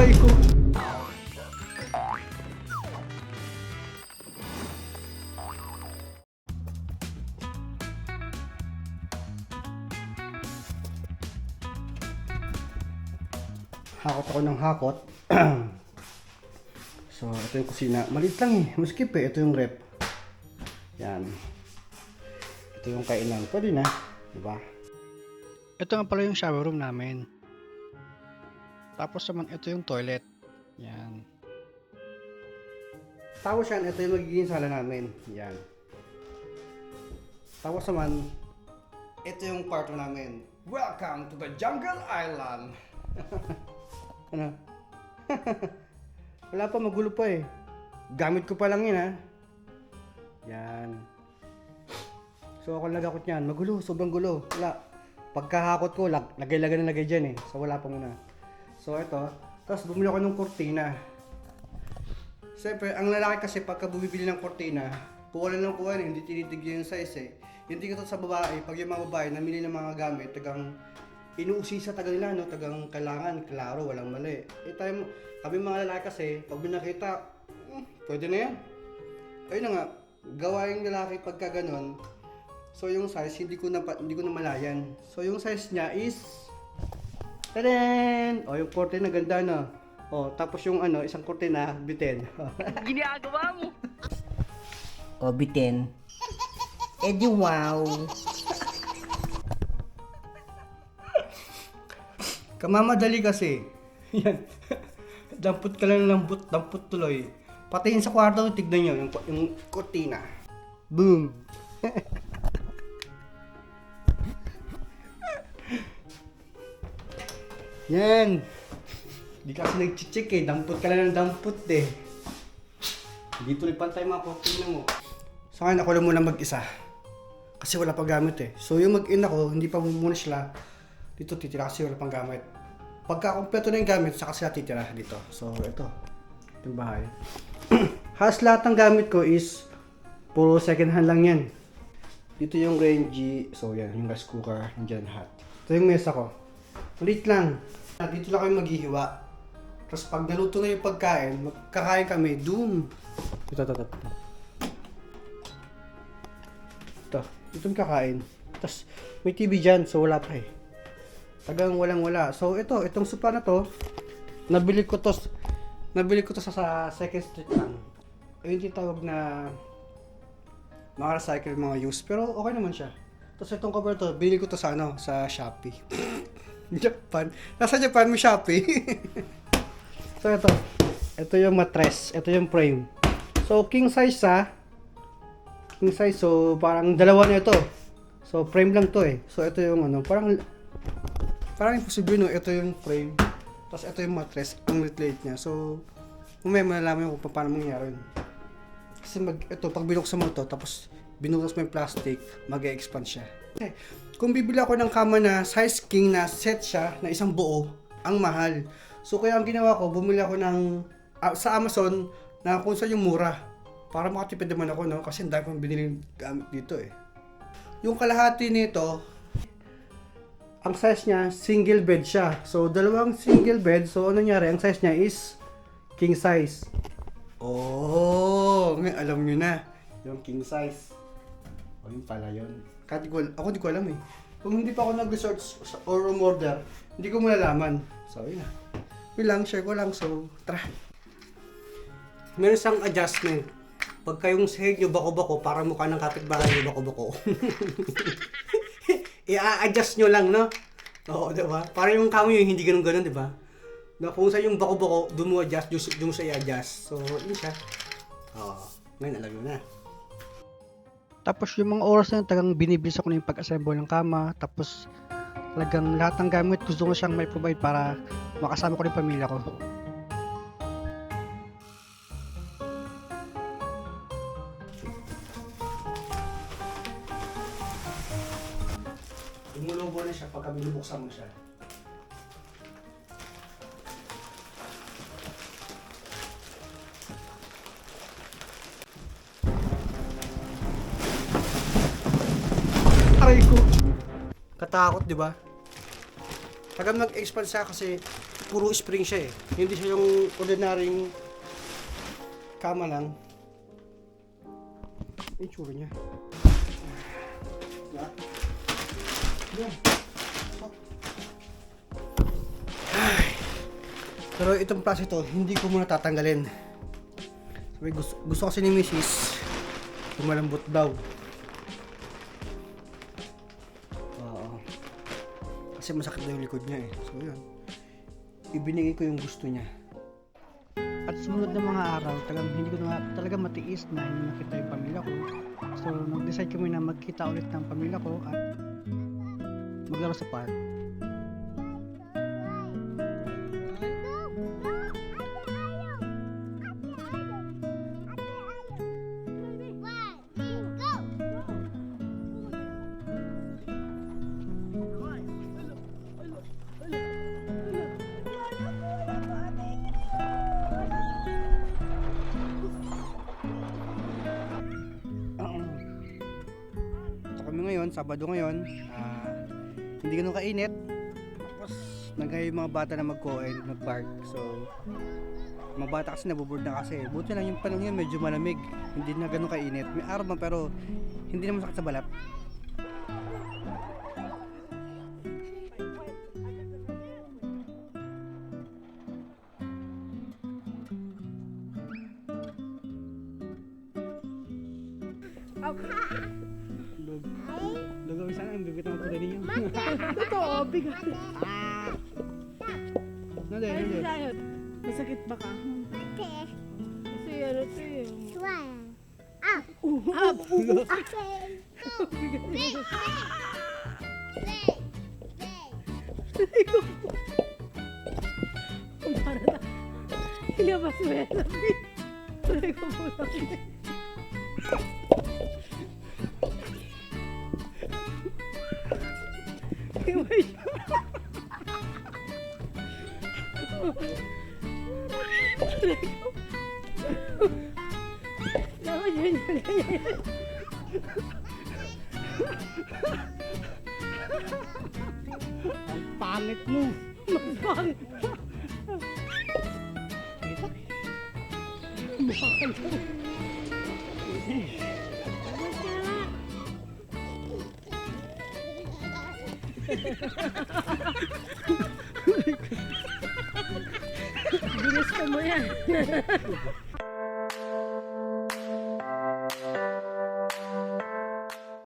Aray ko. Hakot ako ng hakot. So, ito yung kusina. Maliit lang eh. Maskip eh. Ito yung rep. Yan. Ito yung kainan. Pwede na. Diba? Ito nga pala yung shower room namin. Tapos naman ito yung toilet. Yan. Tapos yan, ito yung magiging sala namin. Yan. Tapos naman, ito yung kwarto namin. Welcome to the Jungle Island! Ano? Wala pa, magulo pa eh. Gamit ko pa lang yun ha. Yan. So ako nagakot yan. Magulo, sobrang gulo. Wala. Pagkahakot ko, lagay-lagay na lagay dyan eh. So wala pa muna. So ito. Tapos bumili ako ng kortina. Siyempre, ang lalaki kasi pagka bumibili ng kortina, kuha lang kuha hindi tinitigyan yung size eh. Hindi ko to sa babae. Pag yung mga babae, namili ng mga gamit, tagang inuusi sa taga nila, no? Tagang kailangan, klaro, walang mali. Time, kami mga lalaki kasi, pag binakita, pwede na yan. Ayun na nga, gawa yung lalaki pagka ganon. So yung size, hindi ko na malayan. So yung size niya is, tadaan! O yung korte na ganda na. O tapos yung ano, isang korte na, bitin. Ginagawa mo! O bitin. Eh di wow. Kamamadali kasi. Yan. Dampot ka lang ng dampot tuloy. Patayin sa kwarto, tignan nyo yung kortina. Boom! Yan! Di kasi nag-check eh. Dampot ka lang ng dampot eh. Hindi tuloy pantay mga kortina mo. Sa akin, ako lang muna mag-isa. Kasi wala pa gamit eh. So yung mag-in ako, hindi pa muna sila dito titira kasi wala pang gamit. Pagka kompleto na yung gamit, saka sila titira dito. So ito, yung bahay. Halos lahat ng gamit ko is puro second hand lang yan. Dito yung Renji, so yan, yung rice cooker, yung hot. Ito yung mesa ko. Maliit lang. Dito lang kami maghihiwa. Tapos pag naluto na yung pagkain, magkakain kami, doon. Ito. Ito yung kakain. Tapos may TV dyan, so wala pa eh. Tagang walang-wala. So itong sofa na to, nabili ko to sa Second Street lang. Ayun yung tawag na mga recycle, mga used. Pero okay naman siya. Tapos itong cover to, bili ko to sa sa Shopee. Japan. Nasa Japan mo Shopee. So ito yung mattress, ito yung frame. So king size king size, so parang dalawa na ito. So frame lang to eh. So ito yung parang imposible no, ito yung frame. Tapos ito yung mattress, ang liit niya. So may malalaman kung paano mangyari yun. Kasi pag binuksan mo to, tapos binukas mo yung plastic, mag-e-expand siya. Okay. Kung bibili ako ng kama na size king na set siya, na isang buo, ang mahal. So kaya ang ginawa ko, bumili ako sa Amazon na kung saan yung mura. Para makatipid naman ako, no? Kasi ang dami kong binili gamit dito eh. Yung kalahati nito, ang size niya, single bed siya. So, dalawang single bed. So, ano nangyari? Ang size niya is king size. Oh, ngayon alam nyo na. Yung king size. O, yun pala yun. Ako di ko alam eh. Kung hindi pa ako nag-research or umorder, hindi ko malalaman. So, yun na. Yun lang, share ko lang. So, tara. Meron isang adjustment. Pagka yung sahig nyo bako-bako, para mukha ng kapitbahay nyo bako-bako. I-adjust nyo lang, no? Oo, diba? Para yung kamo yung hindi ganun-ganun, diba? Na kung saan yung bako-bako, doon mo adjust, doon mo sa i-adjust. So, yun siya. Oo, ngayon alam nyo na. Tapos yung mga oras na tagang binibilis ako na yung pag-assemble ng kama. Tapos talagang lahat ng gamit gusto ko siyang may provide para makasama ko rin pamilya ko. Lumulubo na siya pagka binubuksan mo siya. Aray ko! Katakot, di ba? Tagang mag-expand siya kasi puro spring siya eh. Hindi siya yung ordinaryong kama lang. Yung tsura niya. Yan. Ay. Pero itong plus ito, hindi ko muna tatanggalin. Sabi, gusto kasi ni Mrs. Malambot daw. Oo. Kasi masakit daw yung likod niya eh. So yun. Ibinigay ko yung gusto niya. At sumunod na mga araw, hindi ko na talaga matiis na hindi makita yung pamilya ko. So nag-decide kami na magkita ulit ng pamilya ko at maglaro sa park. So kami ngayon, Sabado ngayon, hindi ganun kainit. Tapos nagaya yung mga bata na mag-co-ed, mag-park. So mga bata kasi nabuboard na kasi. Buti lang yung panahon yun medyo malamig. Hindi na ganun kainit. May araw man pero hindi na masakit sa balat. Lugawin sana ang bibit ng pula niyo. Totoo, bigat. Nade, nade. Masakit ba ka? Kasi ano to eh. Para na. Ilabas mo yan. Tuloy ko po lang. Dapat yun yung ganyan. Ang pangit mo. Mas pangit. Bilis ka mo yan.